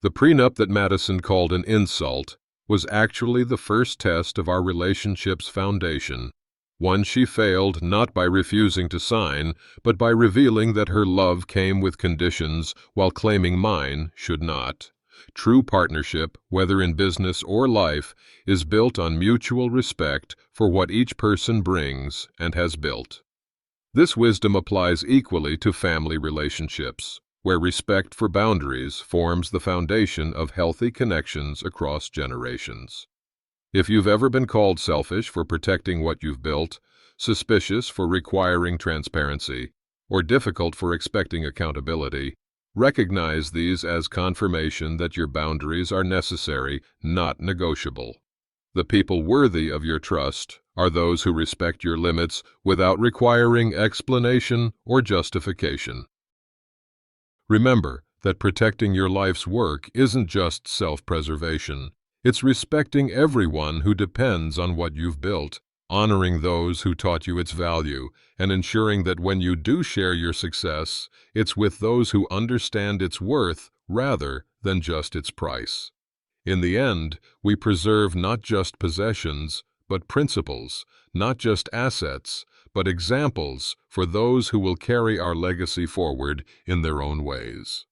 A: The prenup that Madison called an insult was actually the first test of our relationship's foundation, one she failed not by refusing to sign, but by revealing that her love came with conditions while claiming mine should not. True partnership, whether in business or life, is built on mutual respect for what each person brings and has built. This wisdom applies equally to family relationships, where respect for boundaries forms the foundation of healthy connections across generations. If you've ever been called selfish for protecting what you've built, suspicious for requiring transparency, or difficult for expecting accountability, recognize these as confirmation that your boundaries are necessary, not negotiable. The people worthy of your trust are those who respect your limits without requiring explanation or justification. Remember that protecting your life's work isn't just self-preservation. It's respecting everyone who depends on what you've built, honoring those who taught you its value, and ensuring that when you do share your success, it's with those who understand its worth rather than just its price. In the end, we preserve not just possessions, but principles, not just assets, but examples for those who will carry our legacy forward in their own ways.